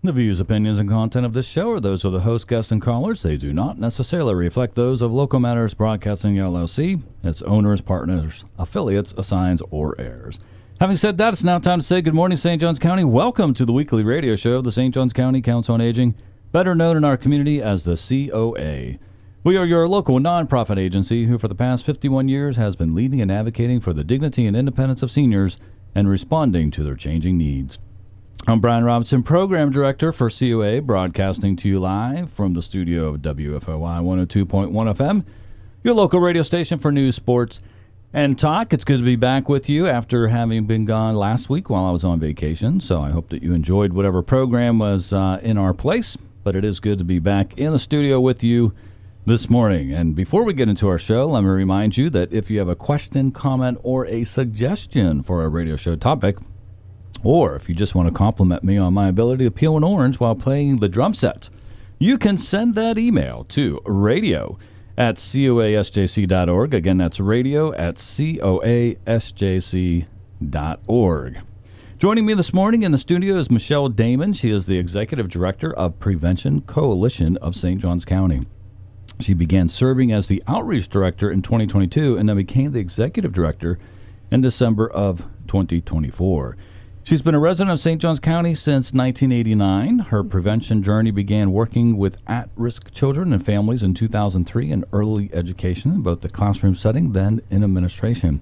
The views, opinions, and content of this show are those of the host, guests, and callers. They do not necessarily reflect those of Local Matters Broadcasting LLC, its owners, partners, affiliates, assigns, or heirs. Having said that, it's now time to say good morning, St. Johns County. Welcome to the weekly radio show of the St. Johns County Council on Aging, better known in our community as the COA. We are your local nonprofit agency who for the past 51 years has been leading and advocating for the dignity and independence of seniors and responding to their changing needs. I'm Brian Robinson, Program Director for COA, broadcasting to you live from the studio of WFOI 102.1 FM, your local radio station for news, sports, and talk. It's good to be back with you after having been gone last week while I was on vacation, so I hope that you enjoyed whatever program was in our place, but it is good to be back in the studio with you this morning. And before we get into our show, let me remind you that if you have a question, comment, or a suggestion for our radio show topic, or if you just want to compliment me on my ability to peel an orange while playing the drum set, you can send that email to radio@coasjc.org. Again, that's radio@coasjc.org. Joining me this morning in the studio is Michelle Damon. She is the Executive Director of Prevention Coalition of St. Johns County. She began serving as the Outreach Director in 2022 and then became the Executive Director in December of 2024. She's been a resident of St. Johns County since 1989. Her prevention journey began working with at-risk children and families in 2003 in early education, in both the classroom setting, then in administration.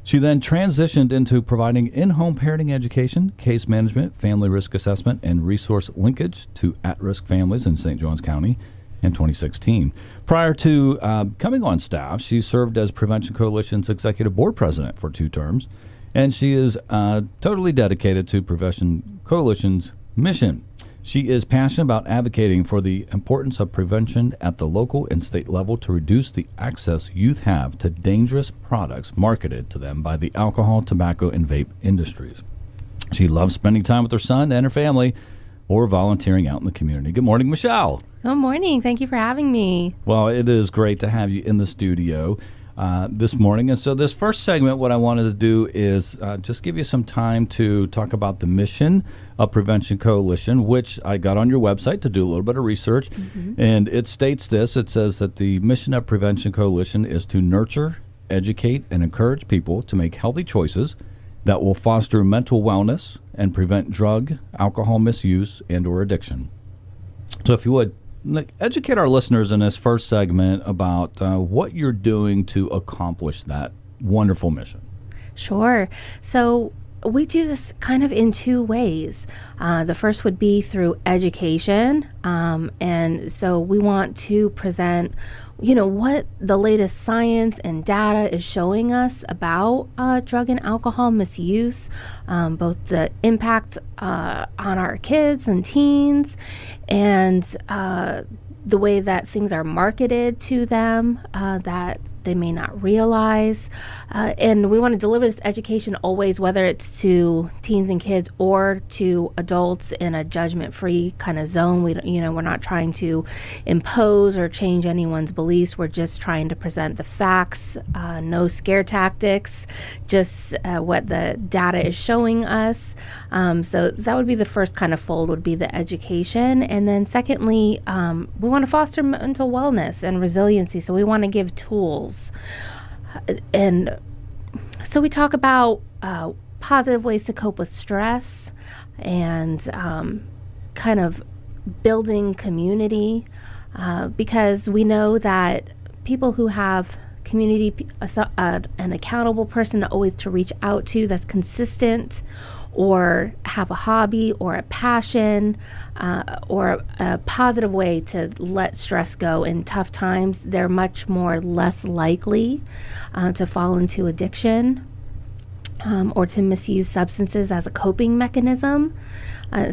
She then transitioned into providing in-home parenting education, case management, family risk assessment, and resource linkage to at-risk families in St. Johns County in 2016. Prior to coming on staff, she served as Prevention Coalition's Executive Board President for 2 terms. And she is totally dedicated to Prevention Coalition's mission. She is passionate about advocating for the importance of prevention at the local and state level to reduce the access youth have to dangerous products marketed to them by the alcohol, tobacco, and vape industries. She loves spending time with her son and her family or volunteering out in the community. Good morning, Michelle. Good morning. Thank you for having me. Well, it is great to have you in the studio this morning. And so this first segment, what I wanted to do is just give you some time to talk about the mission of Prevention Coalition, which I got on your website to do a little bit of research. And it states this. It says that the mission of Prevention Coalition is to nurture, educate, and encourage people to make healthy choices that will foster mental wellness and prevent drug, alcohol misuse, and or addiction. So if you would, educate our listeners in this first segment about what you're doing to accomplish that wonderful mission. Sure. So we do this kind of in 2 ways. The first would be through education. And so we want to present, what the latest science and data is showing us about drug and alcohol misuse, both the impact on our kids and teens, and the way that things are marketed to them that they may not realize. And we want to deliver this education always, whether it's to teens and kids or to adults in a judgment-free kind of zone. We're not trying to impose or change anyone's beliefs. We're just trying to present the facts, no scare tactics, just what the data is showing us. So that would be the first kind of fold, would be the education. And then secondly, we want to foster mental wellness and resiliency. So we want to give tools. And so we talk about positive ways to cope with stress and kind of building community because we know that people who have community, an accountable person always to reach out to that's consistent, or have a hobby or a passion or a positive way to let stress go in tough times, they're much more less likely to fall into addiction or to misuse substances as a coping mechanism.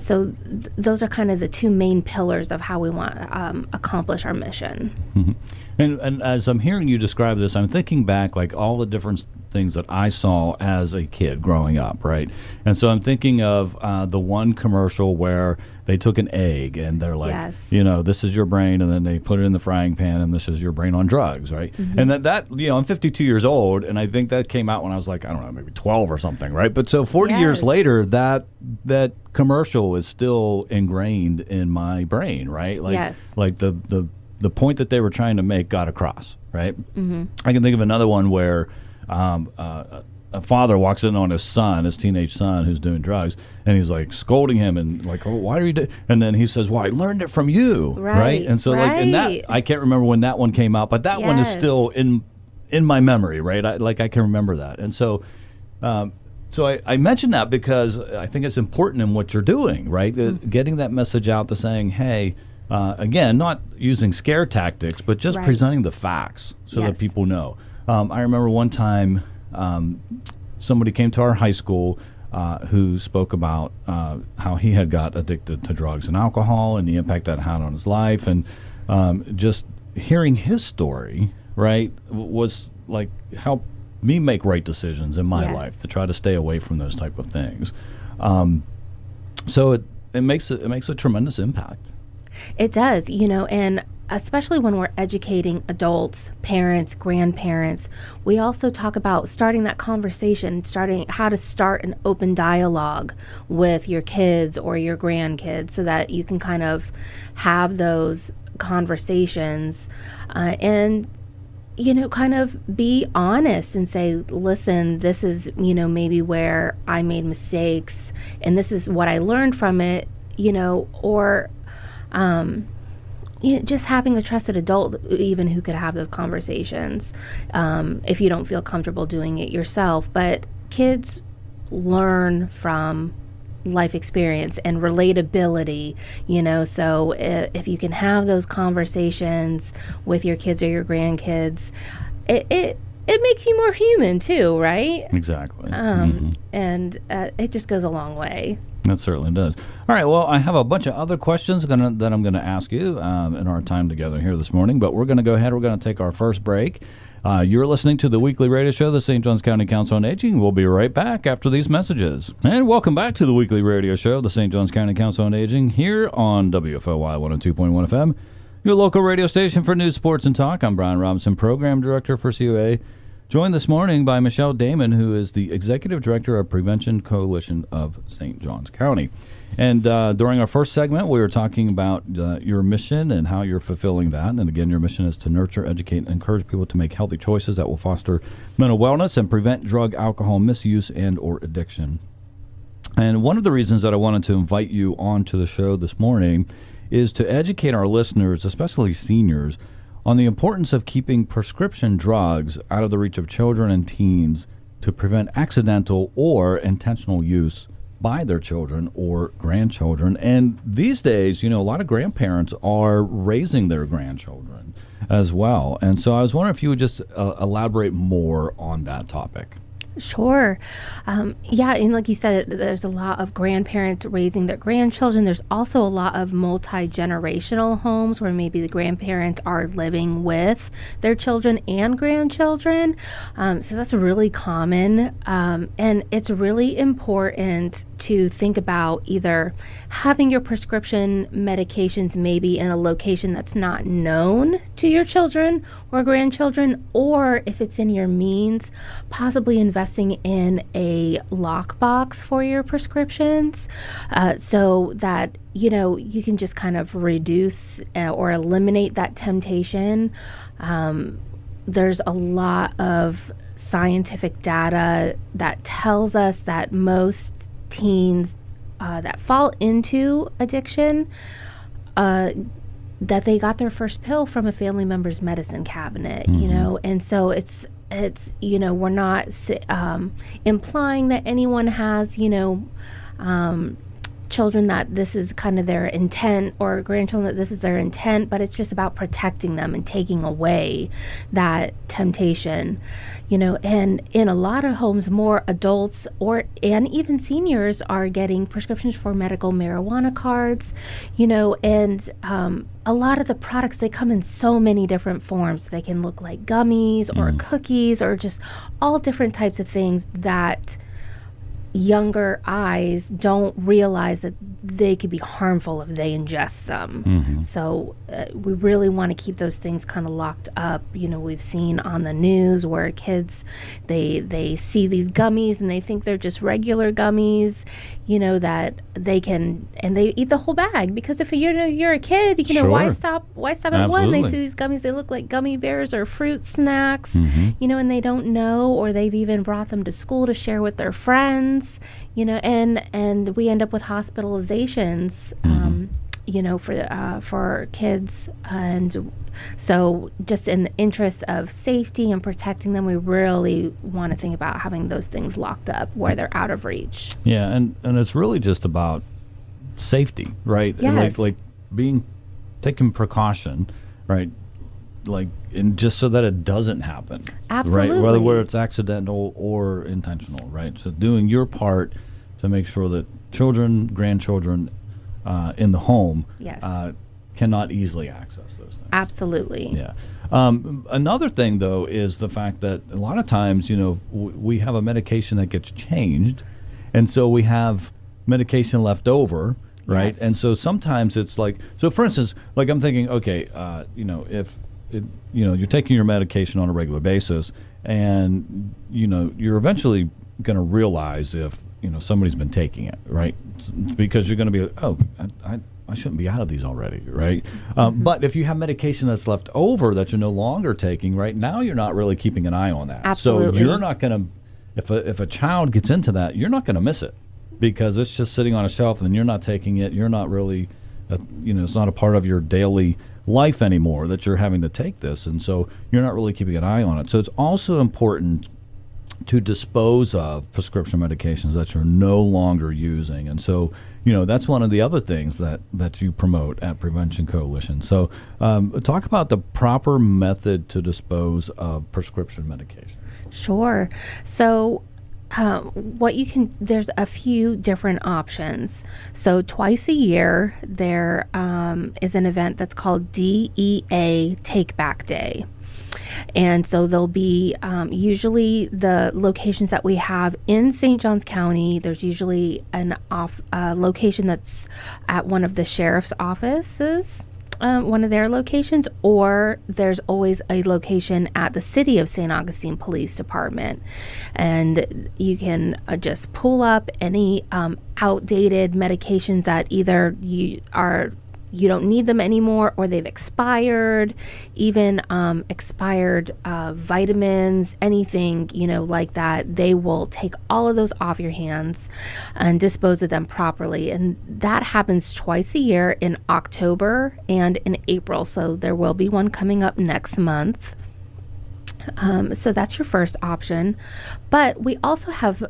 So those are kind of the 2 main pillars of how we want to accomplish our mission. Mm-hmm. And as I'm hearing you describe this, I'm thinking back like all the different things that I saw as a kid growing up, right? And so I'm thinking of the one commercial where they took an egg and they're like, yes, this is your brain, and then they put it in the frying pan and this is your brain on drugs, right? Mm-hmm. And that I'm 52 years old, and I think that came out when I was like, I don't know, maybe 12 or something, right? But so 40 years later, that commercial commercial is still ingrained in my brain, right? Like, Yes. like the point that they were trying to make got across, right? Mm-hmm. I can think of another one where a father walks in on his son, his teenage son, who's doing drugs, and he's like scolding him and like, "Oh, why are you doing?" And then he says, "Well, I learned it from you," right? And so, like, and that I can't remember when that one came out, but that one is still in my memory, right? I can remember that, and so. So I mentioned that because I think it's important in what you're doing, right? Getting that message out to saying, hey, again, not using scare tactics, but just presenting the facts so that people know. I remember one time somebody came to our high school who spoke about how he had got addicted to drugs and alcohol and the impact that had on his life. And just hearing his story, right, was like helped me make right decisions in my life to try to stay away from those type of things. So it makes a tremendous impact. It does, and especially when we're educating adults, parents, grandparents, we also talk about starting that conversation, starting how to start an open dialogue with your kids or your grandkids so that you can kind of have those conversations and kind of be honest and say, listen, this is, maybe where I made mistakes and this is what I learned from it, or just having a trusted adult even who could have those conversations if you don't feel comfortable doing it yourself. But kids learn from life experience and relatability, so if you can have those conversations with your kids or your grandkids, it makes you more human too, right? Exactly. And it just goes a long way. That certainly does. All right, well, I have a bunch of other questions that I'm going to ask you in our time together here this morning, but we're going to go ahead. We're going to take our first break. You're listening to the weekly radio show, the St. Johns County Council on Aging. We'll be right back after these messages. And welcome back to the weekly radio show, the St. Johns County Council on Aging, here on WFOY 102.1 FM, your local radio station for news, sports, and talk. I'm Brian Robinson, Program Director for COA, joined this morning by Michelle Damon, who is the Executive Director of Prevention Coalition of St. Johns County. And during our first segment, we were talking about your mission and how you're fulfilling that. And again, your mission is to nurture, educate, and encourage people to make healthy choices that will foster mental wellness and prevent drug, alcohol misuse and or addiction. And one of the reasons that I wanted to invite you onto the show this morning is to educate our listeners, especially seniors, on the importance of keeping prescription drugs out of the reach of children and teens to prevent accidental or intentional use by their children or grandchildren. And these days, a lot of grandparents are raising their grandchildren as well. And so I was wondering if you would just elaborate more on that topic. Sure. Yeah, and like you said, there's a lot of grandparents raising their grandchildren. There's also a lot of multi-generational homes where maybe the grandparents are living with their children and grandchildren. So that's really common. And it's really important to think about either having your prescription medications maybe in a location that's not known to your children or grandchildren, or if it's in your means, possibly investing in a lockbox for your prescriptions so that you can just kind of reduce or eliminate that temptation. There's a lot of scientific data that tells us that most teens that fall into addiction that they got their first pill from a family member's medicine cabinet, and so it's we're not implying that anyone has children that this is kind of their intent, or grandchildren that this is their intent, but it's just about protecting them and taking away that temptation, and in a lot of homes, more adults and even seniors are getting prescriptions for medical marijuana cards, and a lot of the products, they come in so many different forms. They can look like gummies or cookies or just all different types of things that younger eyes don't realize that they could be harmful if they ingest them. So we really want to keep those things kind of locked up. We've seen on the news where kids, they see these gummies and they think they're just regular gummies, that they can, and they eat the whole bag, because if you're a kid, Sure. why stop at one? They Absolutely. see these gummies, they look like gummy bears or fruit snacks, and they don't know, or they've even brought them to school to share with their friends, and we end up with hospitalizations, for kids. And so just in the interest of safety and protecting them, we really want to think about having those things locked up where they're out of reach. Yeah, and it's really just about safety, right? Yes. Like taking precaution, right? And just so that it doesn't happen. Absolutely. Right? Whether it's accidental or intentional, right? So doing your part to make sure that children, grandchildren in the home Yes. Cannot easily access those things. Absolutely. Yeah. Another thing, though, is the fact that a lot of times, we have a medication that gets changed, and so we have medication left over, right? Yes. And so sometimes it's like, so for instance, like I'm thinking, okay, if you're taking your medication on a regular basis, and you're eventually going to realize if somebody's been taking it, right? Because you're going to be like, oh, I shouldn't be out of these already, right? But if you have medication that's left over that you're no longer taking, right now, you're not really keeping an eye on that. Absolutely. So you're not going to, if a child gets into that, you're not going to miss it, because it's just sitting on a shelf and you're not taking it. You're not really, it's not a part of your daily life anymore that you're having to take this, and so you're not really keeping an eye on it. So it's also important to dispose of prescription medications that you're no longer using. And so, that's one of the other things that you promote at Prevention Coalition. So talk about the proper method to dispose of prescription medications. Sure. So there's a few different options. So twice a year, there is an event that's called DEA Take Back Day. And so there'll be usually the locations that we have in St. Johns County. There's usually an location that's at one of the sheriff's offices, one of their locations, or there's always a location at the City of St. Augustine Police Department. And you can just pull up any outdated medications that either you don't need them anymore, or they've expired, even expired vitamins, anything, like that. They will take all of those off your hands and dispose of them properly. And that happens twice a year, in October and in April. So there will be one coming up next month. So that's your first option. But we also have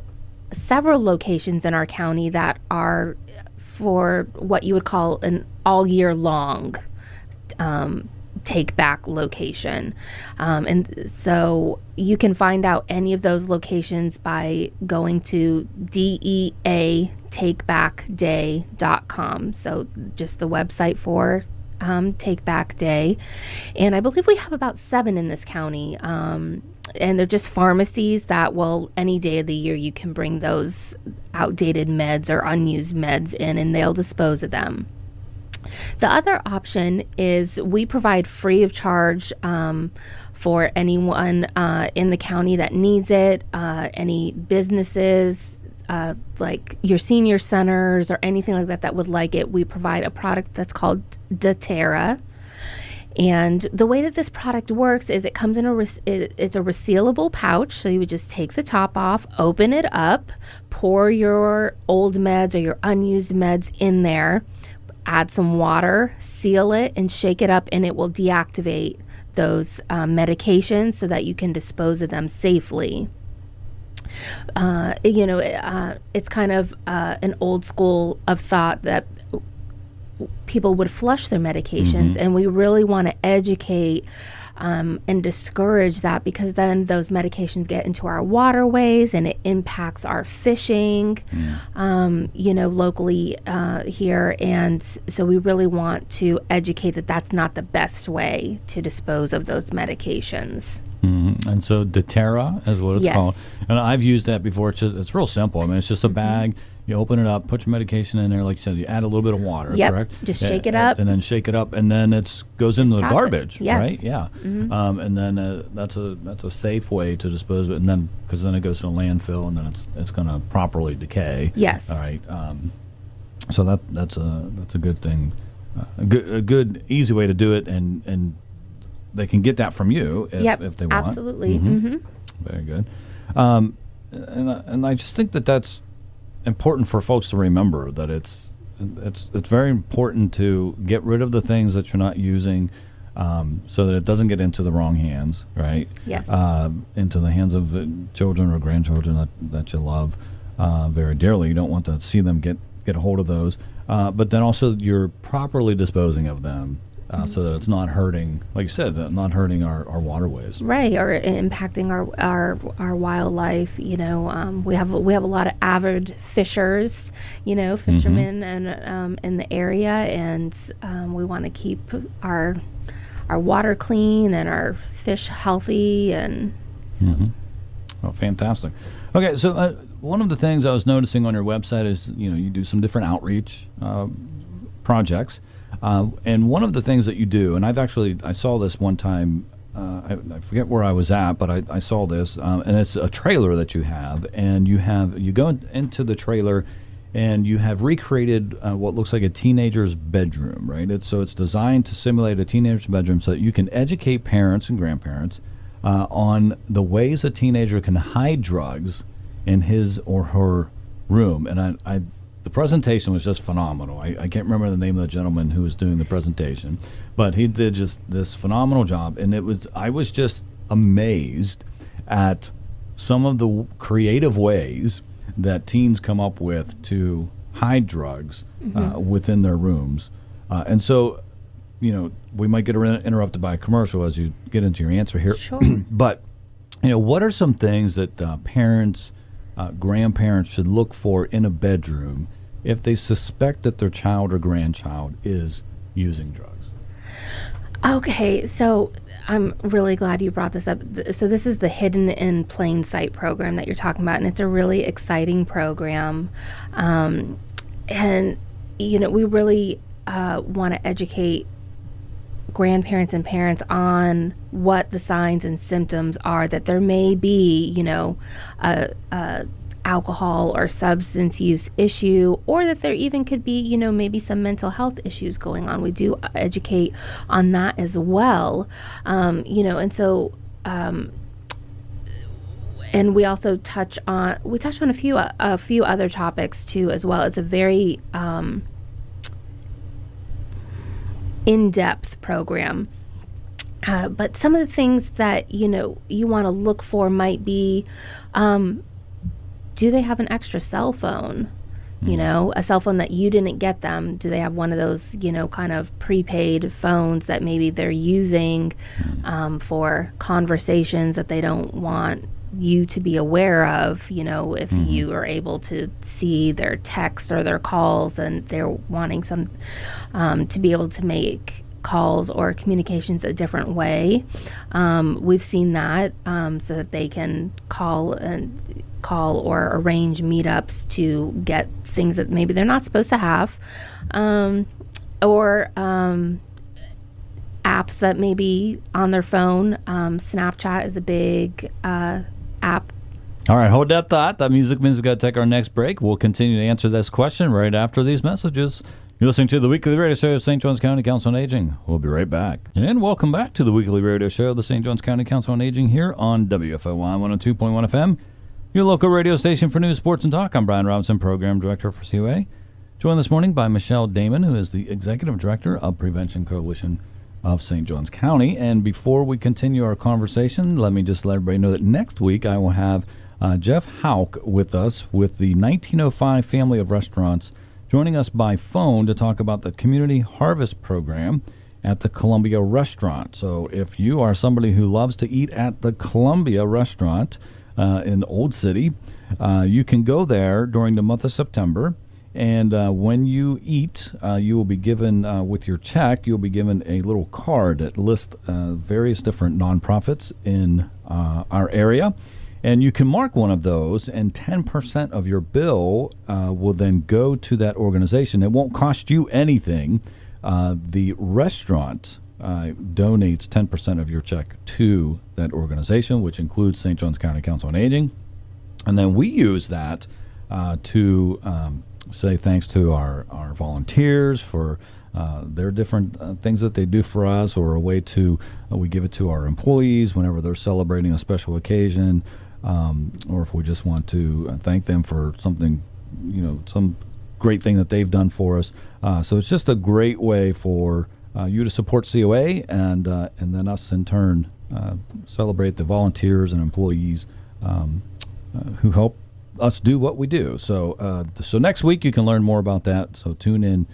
several locations in our county that are for what you would call an all year long take back location. And so you can find out any of those locations by going to deaTakeBackDay.com. So just the website for Take Back Day. And I believe we have about 7 in this county. And they're just pharmacies that will, any day of the year, you can bring those outdated meds or unused meds in, and they'll dispose of them. The other option is we provide free of charge for anyone in the county that needs it, any businesses, like your senior centers or anything like that would like it. We provide a product that's called doTERRA. And the way that this product works is it comes in it's a resealable pouch. So you would just take the top off, open it up, pour your old meds or your unused meds in there, add some water, seal it, and shake it up, and it will deactivate those medications so that you can dispose of them safely. It's kind of an old school of thought that people would flush their medications, and we really want to educate and discourage that, because then those medications get into our waterways and it impacts our fishing, locally here. And so we really want to educate that that's not the best way to dispose of those medications. And so doTERRA is what it's Yes. called. And I've used that before. It's real simple. I mean, it's just a bag. You open it up, put your medication in there. Like you said, you add a little bit of water, Yep. correct? Just shake it up. And then shake it up, and then it goes into the toss it. garbage, Yes. right? Yeah. And then that's a safe way to dispose of it. And then, because then it goes to a landfill, and then it's going to properly decay. Yes. All right. So that's a good thing. A good easy way to do it, and they can get that from you if they want. Absolutely. Very good. And I just think that's important for folks to remember, that it's very important to get rid of the things that you're not using, so that it doesn't get into the wrong hands, right? Yes. Into the hands of children or grandchildren that you love very dearly. You don't want to see them get a hold of those. But then also you're properly disposing of them, so that it's not hurting, like you said, not hurting our waterways. Right, or impacting our wildlife. We have a lot of avid fishers, fishermen and in the area, and we want to keep our water clean and our fish healthy, and so. Oh, fantastic. Okay, so one of the things I was noticing on your website is you do some different outreach projects. And one of the things that you do, and I saw this one time, I forget where I was at, but I saw this, and it's a trailer that you have, and you go into the trailer, and you have recreated what looks like a teenager's bedroom, right? It's designed to simulate a teenager's bedroom so that you can educate parents and grandparents on the ways a teenager can hide drugs in his or her room. And the presentation was just phenomenal. I can't remember the name of the gentleman who was doing the presentation, but he did just this phenomenal job. And I was just amazed at some of the creative ways that teens come up with to hide drugs within their rooms. And so, we might get interrupted by a commercial as you get into your answer here. Sure. But, what are some things that parents, grandparents should look for in a bedroom if they suspect that their child or grandchild is using drugs? Okay, so I'm really glad you brought this up. So this is the Hidden in Plain Sight program that you're talking about, and it's a really exciting program. And, we really want to educate grandparents and parents on what the signs and symptoms are that there may be, a alcohol or substance use issue, or that there even could be, maybe some mental health issues going on. We do educate on that as well, and so, and we also touched on a few other topics too as well. It's a very in-depth program. But some of the things that, you want to look for might be, do they have an extra cell phone? A cell phone that you didn't get them. Do they have one of those, kind of prepaid phones that maybe they're using for conversations that they don't want you to be aware of, if you are able to see their texts or their calls, and they're wanting some to be able to make calls or communications a different way. We've seen that so that they can call or arrange meetups to get things that maybe they're not supposed to have, or apps that may be on their phone. Snapchat is a big app. All right, hold that thought. That music means we've got to take our next break. We'll continue to answer this question right after these messages. You're listening to the weekly radio show of St. Johns County Council on Aging. We'll be right back. And welcome back to the weekly radio show of the St. Johns County Council on Aging here on WFOY 102.1 FM, your local radio station for news, sports, and talk. I'm Brian Robinson, Program Director for COA. Joined this morning by Michelle Damon, who is the Executive Director of Prevention Coalition of St. Johns County. And before we continue our conversation, let me just let everybody know that next week I will have Jeff Hauk with us with the 1905 family of restaurants, joining us by phone to talk about the Community Harvest Program at the Columbia Restaurant. So if you are somebody who loves to eat at the Columbia Restaurant in Old City, you can go there during the month of September. And when you eat, you will be given, with your check, you'll be given a little card that lists various different nonprofits in our area. And you can mark one of those, and 10% of your bill will then go to that organization. It won't cost you anything. The restaurant donates 10% of your check to that organization, which includes St. Johns County Council on Aging. And then we use that to say thanks to our volunteers for their different things that they do for us, or a way to, we give it to our employees whenever they're celebrating a special occasion, or if we just want to thank them for something, some great thing that they've done for us. So it's just a great way for you to support COA, and then us in turn celebrate the volunteers and employees who help us do what we do. So next week you can learn more about that. So tune in,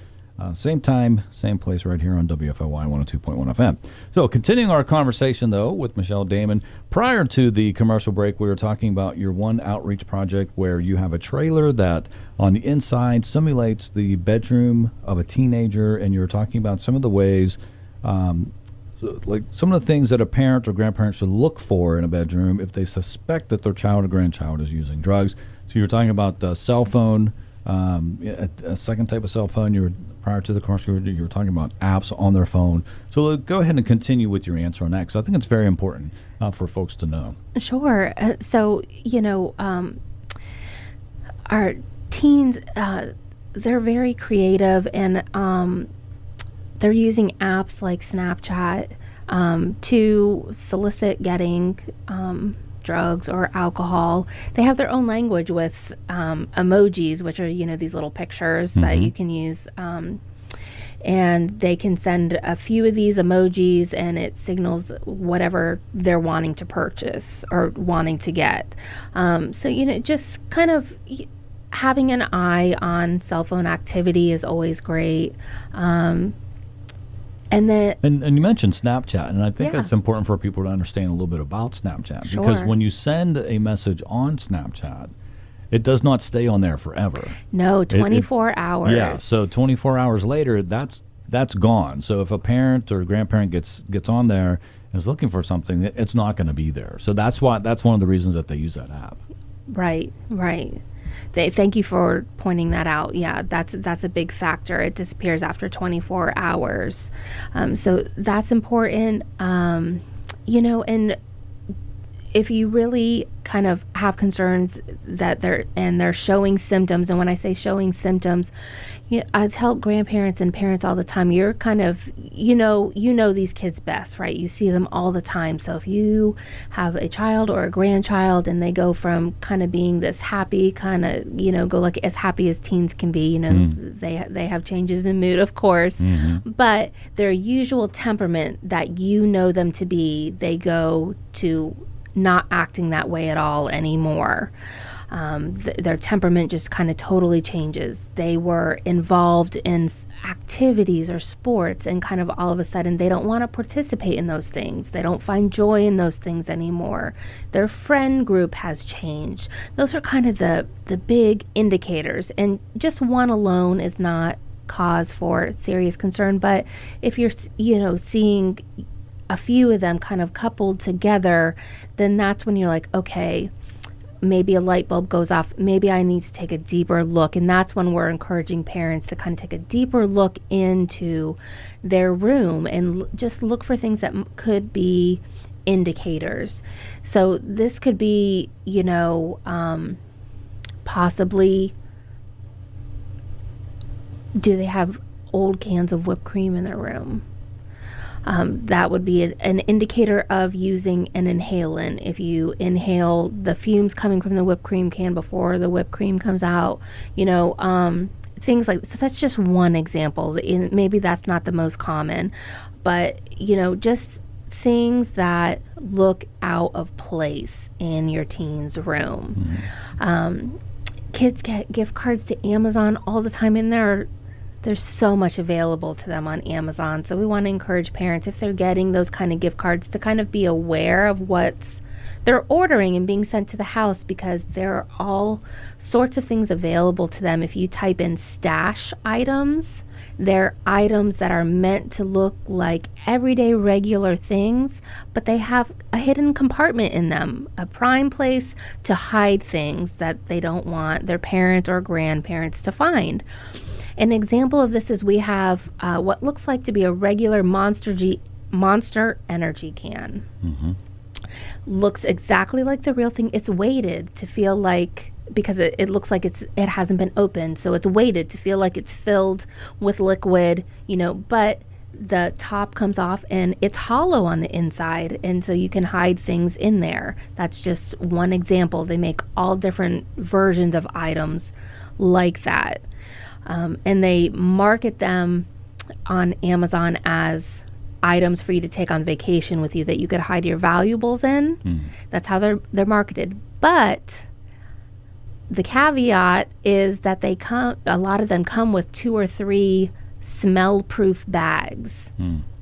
same time, same place, right here on WFLY 102.1 FM. So continuing our conversation, though, with Michelle Damon. Prior to the commercial break, we were talking about your one outreach project where you have a trailer that on the inside simulates the bedroom of a teenager, and you're talking about some of the ways, like some of the things that a parent or grandparent should look for in a bedroom if they suspect that their child or grandchild is using drugs. So you're talking about cell phone, a second type of cell phone. Prior to the commercial, you were talking about apps on their phone. So go ahead and continue with your answer on that, because I think it's very important for folks to know. Sure. So, our teens, they're very creative, and they're using apps like Snapchat to solicit getting drugs or alcohol. They have their own language with emojis, which are, these little pictures that you can use. And they can send a few of these emojis, and it signals whatever they're wanting to purchase or wanting to get. So, just kind of having an eye on cell phone activity is always great. And you mentioned Snapchat, and I think it's important for people to understand a little bit about Snapchat. Sure. Because when you send a message on Snapchat, it does not stay on there forever. No, 24 hours. Yeah, so 24 hours later, that's gone. So if a parent or grandparent gets on there and is looking for something, it's not going to be there. So that's one of the reasons that they use that app. Right. Thank you for pointing that out. Yeah, that's a big factor. It disappears after 24 hours. So that's important. And if you really kind of have concerns that they're showing symptoms, and when I say showing symptoms, I tell grandparents and parents all the time, you're kind of, you know these kids best, right? You see them all the time. So if you have a child or a grandchild and they go from kind of being this happy kind of, go like as happy as teens can be, they have changes in mood, of course, but their usual temperament that you know them to be, they go to not acting that way at all anymore. Their temperament just kind of totally changes. They were involved in activities or sports, and kind of all of a sudden they don't want to participate in those things. They don't find joy in those things anymore. Their friend group has changed. Those are kind of the big indicators, and just one alone is not cause for serious concern. But if you're seeing a few of them kind of coupled together, then that's when you're like, okay, maybe a light bulb goes off. Maybe I need to take a deeper look. And that's when we're encouraging parents to kind of take a deeper look into their room and just look for things that could be indicators. So this could be, possibly, do they have old cans of whipped cream in their room? That would be an indicator of using an inhalant. If you inhale the fumes coming from the whipped cream can before the whipped cream comes out, things like, so that's just one example. Maybe that's not the most common, but, just things that look out of place in your teen's room. Kids get gift cards to Amazon all the time, and There's so much available to them on Amazon. So we want to encourage parents, if they're getting those kind of gift cards, to kind of be aware of what's they're ordering and being sent to the house, because there are all sorts of things available to them. If you type in stash items, they're items that are meant to look like everyday regular things, but they have a hidden compartment in them, a prime place to hide things that they don't want their parents or grandparents to find. An example of this is we have what looks like to be a regular Monster Energy can. Mm-hmm. Looks exactly like the real thing. It's weighted to feel like, because it looks like it hasn't been opened, so it's weighted to feel like it's filled with liquid, but the top comes off and it's hollow on the inside, and so you can hide things in there. That's just one example. They make all different versions of items like that, and they market them on Amazon as items for you to take on vacation with you that you could hide your valuables in. That's how they're marketed. But the caveat is that a lot of them come with 2 or 3 smell-proof bags.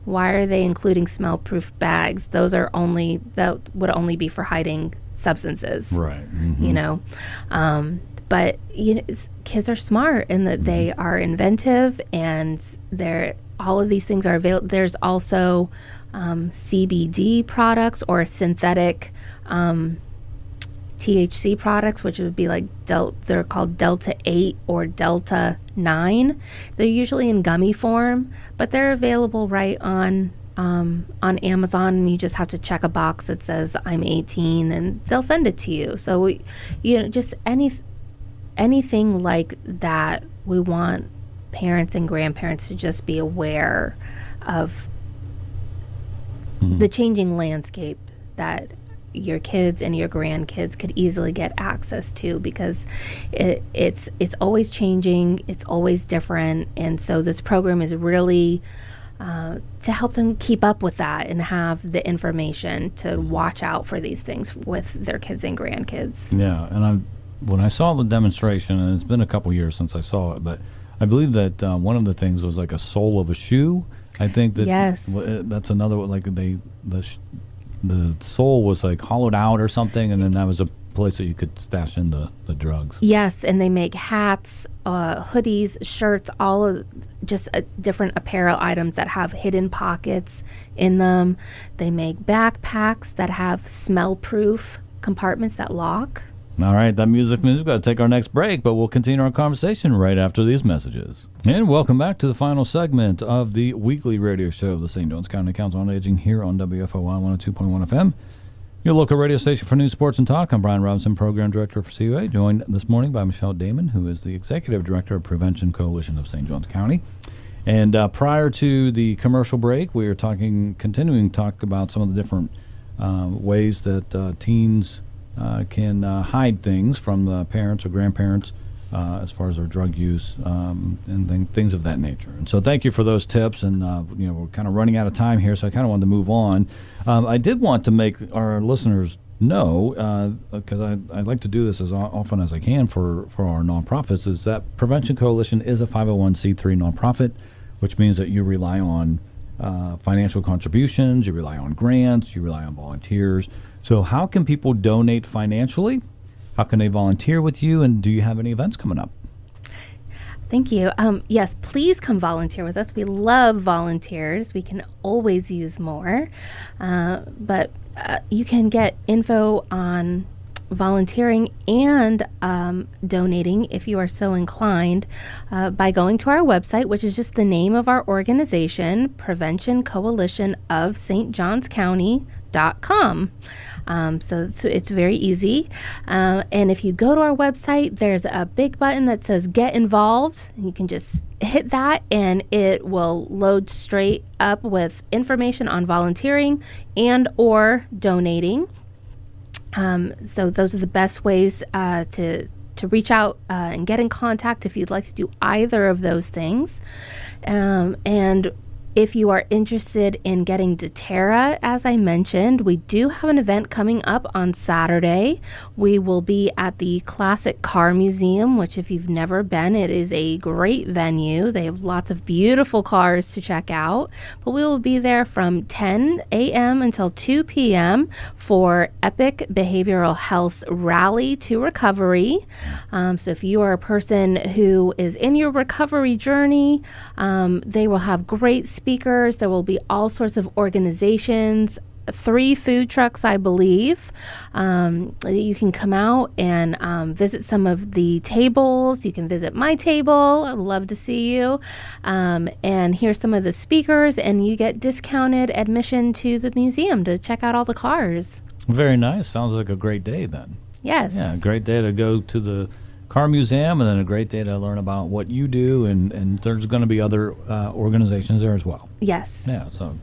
Why are they including smell-proof bags? That would only be for hiding substances. Right. Mm-hmm. But kids are smart, and that they are inventive, and all of these things are available. There's also CBD products or synthetic THC products, which would be like they're called Delta 8 or Delta 9. They're usually in gummy form, but they're available right on Amazon, and you just have to check a box that says I'm 18, and they'll send it to you. So just anything like that, we want parents and grandparents to just be aware of the changing landscape that your kids and your grandkids could easily get access to, because it's always changing, it's always different. And so this program is really to help them keep up with that and have the information to watch out for these things with their kids and grandkids. Yeah, and when I saw the demonstration, and it's been a couple years since I saw it, but I believe that one of the things was like a sole of a shoe. I think that that's another one. Like the sole was like hollowed out or something, and then that was a place that you could stash in the drugs. Yes, and they make hats, hoodies, shirts, all of just different apparel items that have hidden pockets in them. They make backpacks that have smell-proof compartments that lock. All right, that music means we've got to take our next break, but we'll continue our conversation right after these messages. And welcome back to the final segment of the weekly radio show of the St. Johns County Council on Aging here on WFOY 102.1 FM, your local radio station for news, sports, and talk. I'm Brian Robinson, Program Director for COA, joined this morning by Michelle Damon, who is the Executive Director of Prevention Coalition of St. Johns County. And prior to the commercial break, we were continuing to talk about some of the different ways that teens can hide things from the parents or grandparents as far as their drug use and things of that nature. And so thank you for those tips. And, we're kind of running out of time here, so I kind of wanted to move on. I did want to make our listeners know, because I like to do this as often as I can for our nonprofits, is that Prevention Coalition is a 501c3 nonprofit, which means that you rely on financial contributions, you rely on grants, you rely on volunteers. So how can people donate financially? How can they volunteer with you? And do you have any events coming up? Thank you. Yes, please come volunteer with us. We love volunteers. We can always use more. But you can get info on volunteering and donating, if you are so inclined, by going to our website, which is just the name of our organization, Prevention Coalition of St. Johns County.com. So it's very easy. And if you go to our website, there's a big button that says Get Involved. You can just hit that, and it will load straight up with information on volunteering and or donating. So those are the best ways to reach out and get in contact if you'd like to do either of those things. And If you are interested in getting doTERRA, as I mentioned, we do have an event coming up on Saturday. We will be at the Classic Car Museum, which if you've never been, it is a great venue. They have lots of beautiful cars to check out. But we will be there from 10 a.m. until 2 p.m. for Epic Behavioral Health's Rally to Recovery. So if you are a person who is in your recovery journey, they will have great speakers. There will be all sorts of organizations, 3 food trucks, I believe. You can come out and visit some of the tables. You can visit my table. I'd love to see you. And hear some of the speakers, and you get discounted admission to the museum to check out all the cars. Very nice. Sounds like a great day then. Yes. Yeah, great day to go to the car museum, and then a great day to learn about what you do, and there's going to be other organizations there as well. Yes. Yeah, so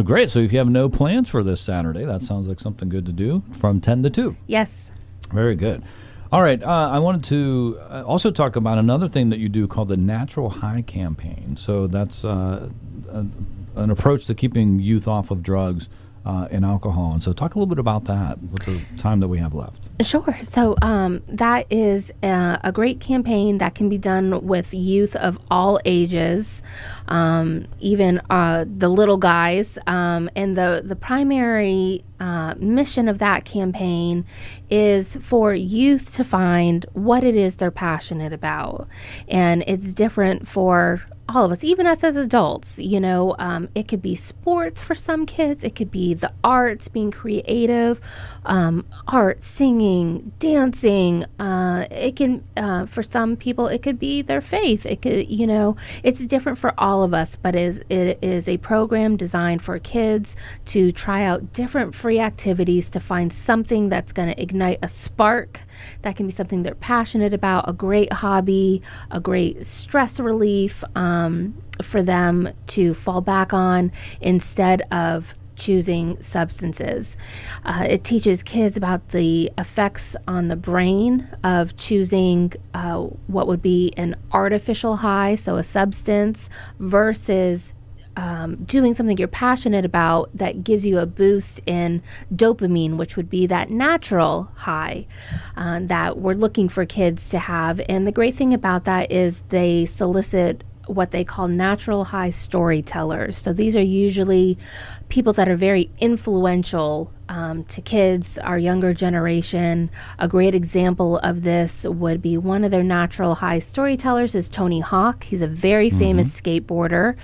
great. So if you have no plans for this Saturday, that sounds like something good to do from 10 to 2. Yes. Very good. All right, I wanted to also talk about another thing that you do called the Natural High Campaign. So that's an approach to keeping youth off of drugs and alcohol. And so talk a little bit about that with the time that we have left. Sure. So that is a great campaign that can be done with youth of all ages, even the little guys. And the primary mission of that campaign is for youth to find what it is they're passionate about. And it's different for all of us, even us as adults. It could be sports for some kids. It could be the arts, being creative, art, singing, dancing. It can, for some people, it could be their faith. It could, it's different for all of us, but it is a program designed for kids to try out different free activities to find something that's going to ignite a spark. That can be something they're passionate about, a great hobby, a great stress relief for them to fall back on instead of choosing substances. It teaches kids about the effects on the brain of choosing what would be an artificial high, so a substance, versus doing something you're passionate about that gives you a boost in dopamine, which would be that natural high that we're looking for kids to have. And the great thing about that is they solicit what they call natural high storytellers. So these are usually people that are very influential to kids, our younger generation. A great example of this would be one of their natural high storytellers is Tony Hawk. He's a very famous skateboarder.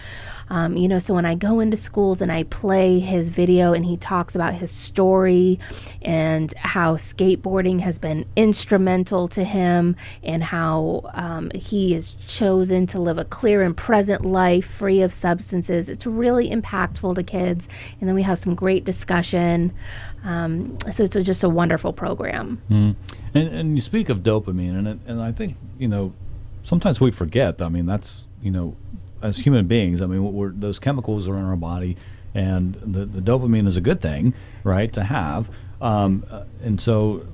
So when I go into schools and I play his video and he talks about his story and how skateboarding has been instrumental to him and how he has chosen to live a clear and present life free of substances, it's really impactful to kids. And then we have some great discussion. So it's just a wonderful program. And you speak of dopamine, and I think, sometimes we forget. I mean, that's, as human beings, those chemicals are in our body, and the dopamine is a good thing, right, to have. And so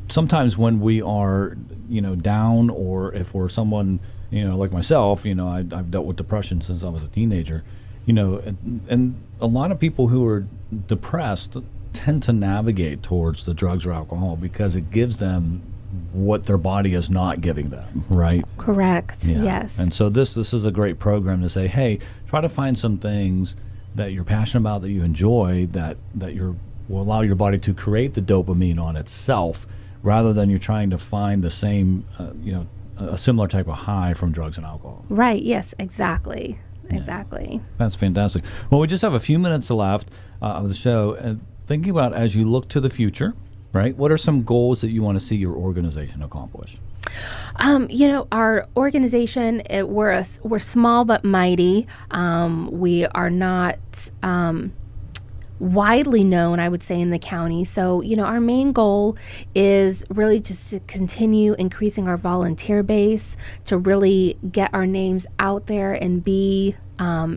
sometimes when we are, down, or if we're someone, like myself, I've dealt with depression since I was a teenager, and a lot of people who are depressed tend to navigate towards the drugs or alcohol because it gives them what their body is not giving them, right? Correct. Yeah. Yes. And so this is a great program to say, hey, try to find some things that you're passionate about, that you enjoy, that will allow your body to create the dopamine on itself, rather than you're trying to find the same, a similar type of high from drugs and alcohol. Right. Yes. Exactly. Yeah. Exactly. That's fantastic. Well, we just have a few minutes left of the show, and thinking about as you look to the future, right? What are some goals that you want to see your organization accomplish? Our organization, we're small but mighty. We are not widely known, I would say, in the county. So, our main goal is really just to continue increasing our volunteer base, to really get our names out there and be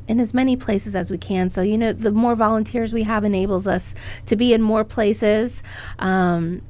in as many places as we can. So, the more volunteers we have enables us to be in more places, and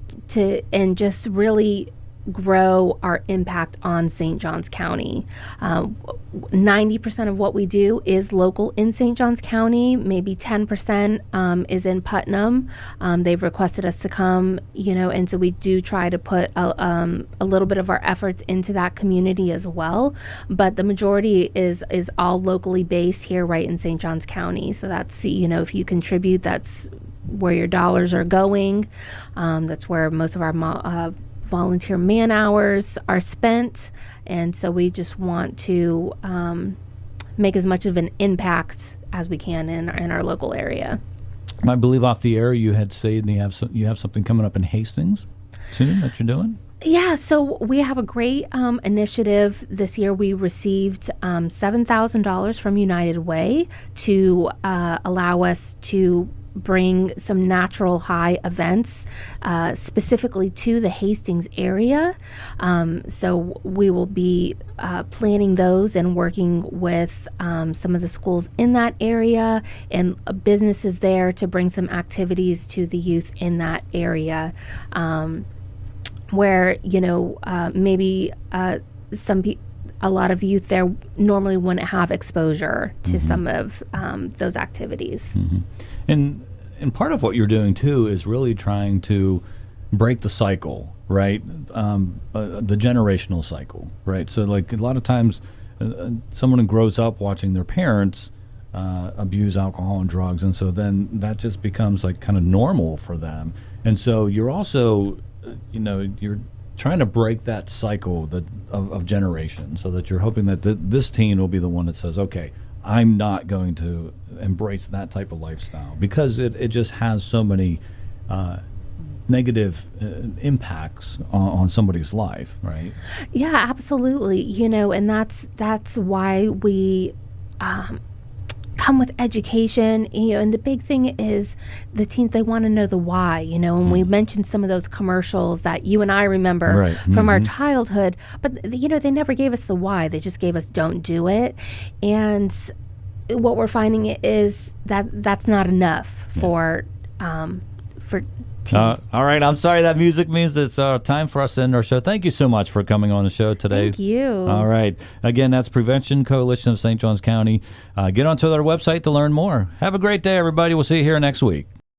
just really grow our impact on St. Johns County. 90% of what we do is local in St. Johns County. Maybe 10% is in Putnam. They've requested us to come, and so we do try to put a little bit of our efforts into that community as well. But the majority is all locally based here, right in St. Johns County. So that's, if you contribute, that's where your dollars are going. That's where most of our volunteer man hours are spent, and so we just want to make as much of an impact as we can in our local area. I believe off the air you had said you have something coming up in Hastings soon that you're doing. Yeah, so we have a great initiative this year. We received $7,000 from United Way to allow us to bring some natural high events specifically to the Hastings area. So we will be planning those and working with some of the schools in that area and businesses there to bring some activities to the youth in that area, where maybe a lot of youth there normally wouldn't have exposure to some of those activities. And part of what you're doing too is really trying to break the cycle, right? The generational cycle, right? So like a lot of times someone who grows up watching their parents abuse alcohol and drugs, and so then that just becomes like kind of normal for them. And so you're also, you're trying to break that cycle of generation, so that you're hoping that this teen will be the one that says, okay, I'm not going to embrace that type of lifestyle, because it just has so many negative impacts on somebody's life, right? Yeah, absolutely. And that's why we come with education, and the big thing is the teens, they want to know the why, and we mentioned some of those commercials that you and I remember from our childhood, but they never gave us the why. They just gave us don't do it. And what we're finding is that that's not enough for teens. All right, I'm sorry, that music means it's time for us to end our show. Thank you so much for coming on the show today. Thank you. All right. Again, that's Prevention Coalition of St. Johns County. Get onto their website to learn more. Have a great day, everybody. We'll see you here next week.